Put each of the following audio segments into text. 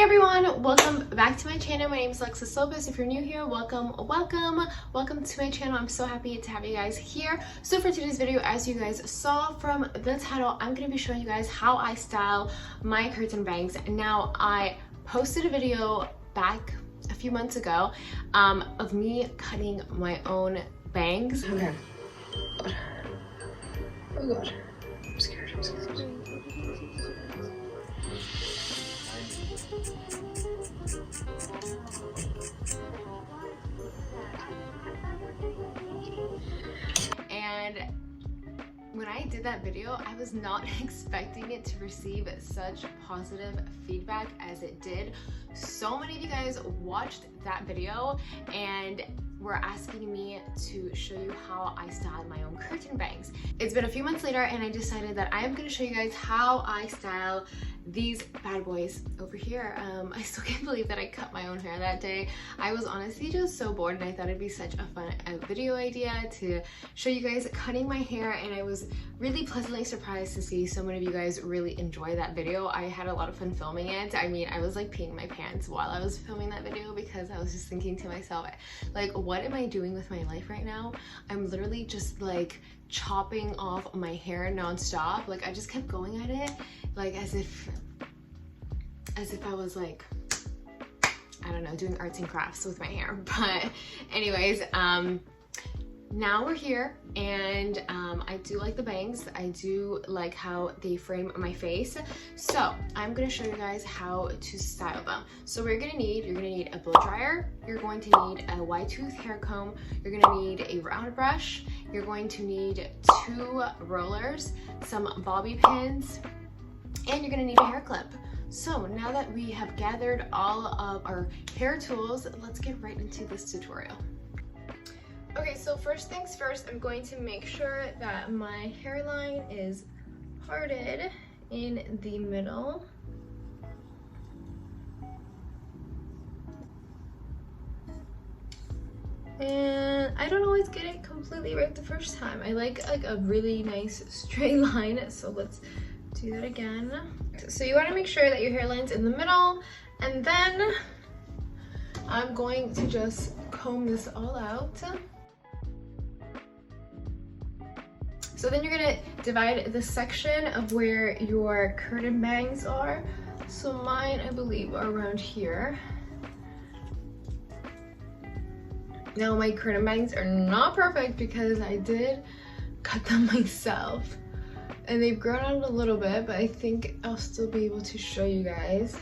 everyone, welcome back to my channel. My name is XOXO. If you're new here, welcome to my channel. I'm so happy to have you guys here. So for today's video, as you guys saw from the title, I'm going to be showing you guys how I style my curtain bangs. Now, I posted a video back a few months ago of me cutting my own bangs. Okay. Oh god. I'm scared. And when I did that video, I was not expecting it to receive such positive feedback as it did. So many of you guys watched that video and were asking me to show you how I styled my own curtain bangs. It's been a few months later and I decided that I am going to show you guys how I style these bad boys over here. I still can't believe that I cut my own hair that day. I was honestly just so bored and I thought it'd be such a fun video idea to show you guys cutting my hair, and I was really pleasantly surprised to see so many of you guys really enjoy that video. I had a lot of fun filming it. I mean, I was like peeing my pants while I was filming that video because I was just thinking to myself, like, what am I doing with my life right now? I'm literally just like chopping off my hair non-stop. Like, I just kept going at it like as if I was like, I don't know, doing arts and crafts with my hair. But anyways, now we're here, and I do like the bangs. I do like how they frame my face. So I'm gonna show you guys how to style them. So you're gonna need a blow dryer. You're going to need a wide tooth hair comb. You're gonna need a round brush. You're going to need 2 rollers, some bobby pins, and you're gonna need a hair clip. So now that we have gathered all of our hair tools, let's get right into this tutorial. Okay, so first things first, I'm going to make sure that my hairline is parted in the middle. And I don't always get it completely right the first time. I like a really nice straight line, so let's do that again. So you want to make sure that your hairline's in the middle, and then I'm going to just comb this all out. So then you're gonna divide the section of where your curtain bangs are. So mine, I believe, are around here. Now my curtain bangs are not perfect because I did cut them myself. And they've grown out a little bit, but I think I'll still be able to show you guys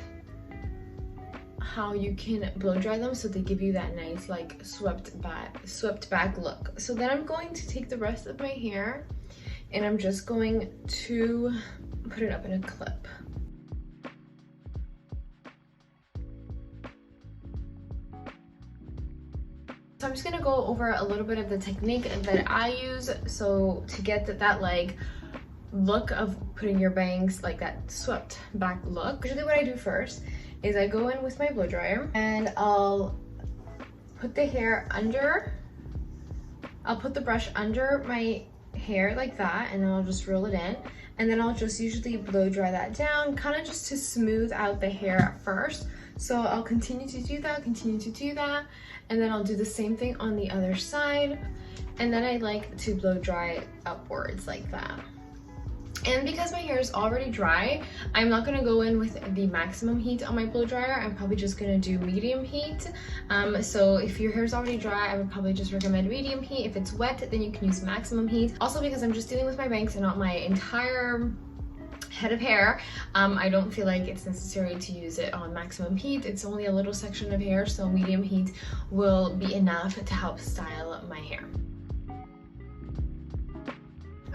how you can blow dry them so they give you that nice like swept back look. So then I'm going to take the rest of my hair and I'm just going to put it up in a clip. So I'm just gonna go over a little bit of the technique that I use so to get that like look of putting your bangs like that swept back look. Usually what I do first is I go in with my blow dryer and I'll put the hair under, I'll put the brush under my hair like that, and then I'll just roll it in, and then I'll just usually blow dry that down, kind of just to smooth out the hair at first. So I'll continue to do that, and then I'll do the same thing on the other side, and then I like to blow dry upwards like that. And because my hair is already dry, I'm not gonna go in with the maximum heat on my blow dryer. I'm probably just gonna do medium heat. So if your hair is already dry, I would probably just recommend medium heat. If it's wet, then you can use maximum heat. Also, because I'm just dealing with my bangs and not my entire head of hair, I don't feel like it's necessary to use it on maximum heat. It's only a little section of hair, so medium heat will be enough to help style my hair.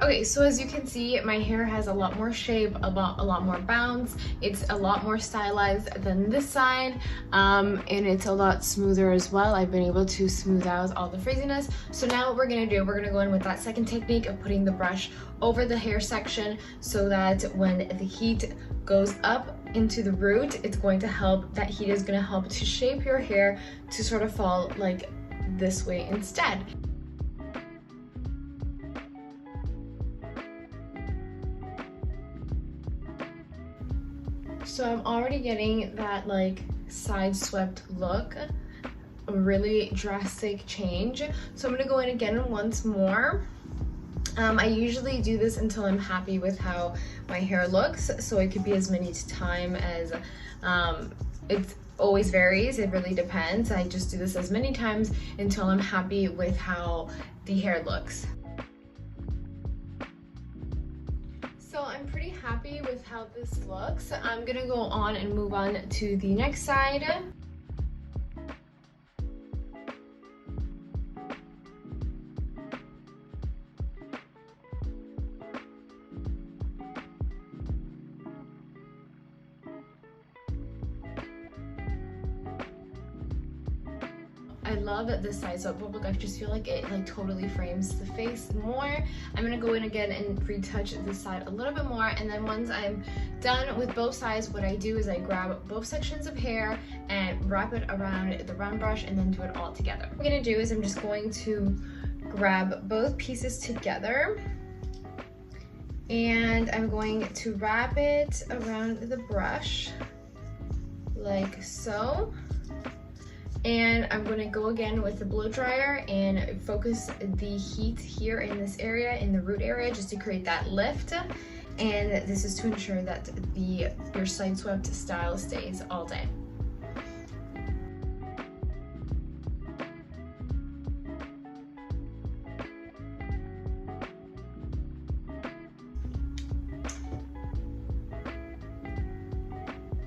Okay, so as you can see, my hair has a lot more shape, a lot more bounce. It's a lot more stylized than this side, and it's a lot smoother as well. I've been able to smooth out all the frizziness. So now what we're gonna do, we're gonna go in with that second technique of putting the brush over the hair section so that when the heat goes up into the root, it's going to help, that heat is gonna help to shape your hair to sort of fall like this way instead. So I'm already getting that like side swept look, a really drastic change. So I'm gonna go in again once more. I usually do this until I'm happy with how my hair looks, so it could be as many time as it always varies. It really depends. I just do this as many times until I'm happy with how the hair looks. So I'm pretty happy with how this looks. I'm gonna go on and move on to the next side. I love this side swept look. I just feel like it like totally frames the face more. I'm gonna go in again and retouch this side a little bit more, and then once I'm done with both sides, what I do is I grab both sections of hair and wrap it around the round brush and then do it all together. What I'm gonna do is I'm just going to grab both pieces together and I'm going to wrap it around the brush like so. And I'm going to go again with the blow dryer and focus the heat here in this area, in the root area, just to create that lift. And this is to ensure that your side swept style stays all day.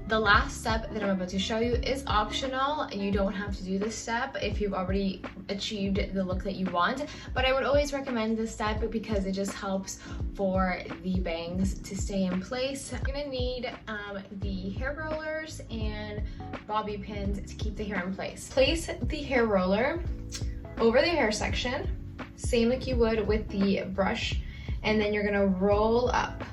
The last step that I'm about to show you is optional. You don't have to do this step if you've already achieved the look that you want, but I would always recommend this step because it just helps for the bangs to stay in place. You're gonna need the hair rollers and bobby pins to keep the hair in place. Place the hair roller over the hair section, same like you would with the brush, and then you're gonna roll up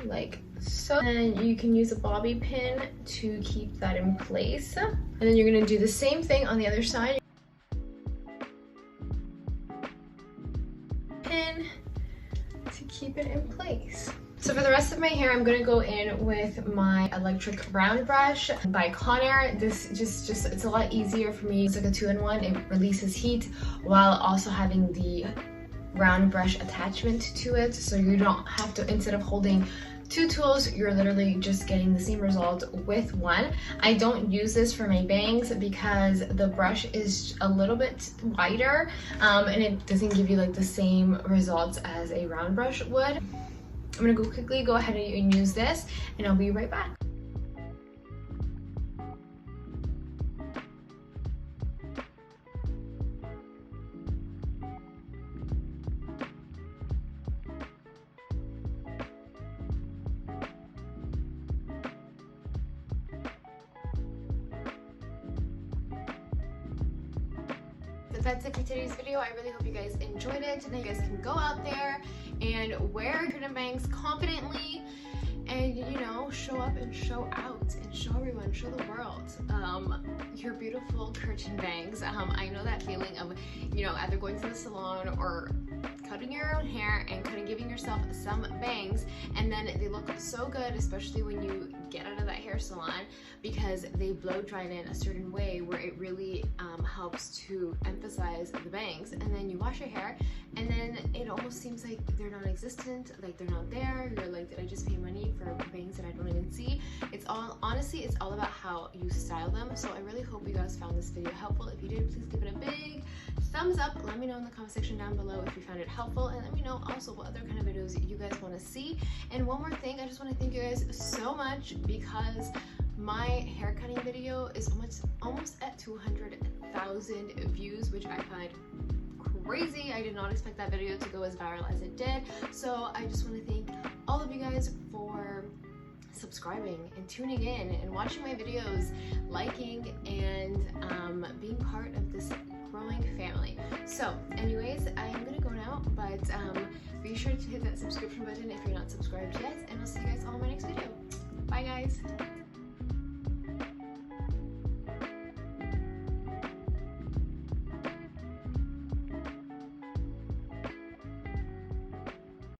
like so. And you can use a bobby pin to keep that in place. And then you're gonna do the same thing on the other side. Pin to keep it in place. So for the rest of my hair, I'm gonna go in with my electric round brush by Conair. This just it's a lot easier for me. It's like a 2-in-1. It releases heat while also having the round brush attachment to it, so you don't have to, instead of holding two tools, you're literally just getting the same result with one. I don't use this for my bangs because the brush is a little bit wider and it doesn't give you like the same results as a round brush would. I'm gonna quickly go ahead and use this, and I'll be right back. That's it for today's video. I really hope you guys enjoyed it, and you guys can go out there and wear curtain bangs confidently and, you know, show up and show out and show everyone, show the world your beautiful curtain bangs. I know that feeling of, you know, either going to the salon or cutting your own hair and kind of giving yourself some bangs, and then they look so good, especially when you get out of that hair salon, because they blow dried in a certain way where it really helps to emphasize the bangs. And then you wash your hair and then it almost seems like they're non-existent, like they're not there. You're like, did I just pay money for bangs that I don't even see? It's all, honestly, it's all about how you style them. So I really hope you guys found this video helpful. If you did, please give it a big thumbs up. Let me know in the comment section down below if you found it helpful, and let me know also what other kind of videos you guys want to see. And one more thing, I just want to thank you guys so much, because my haircutting video is almost at 200,000 views, which I find crazy. I did not expect that video to go as viral as it did. So I just want to thank all of you guys for subscribing and tuning in and watching my videos, liking, and being part of this growing family. So anyways, I am gonna go now, but be sure to hit that subscription button if you're not subscribed yet, and I'll see you guys all in my next video. Bye guys.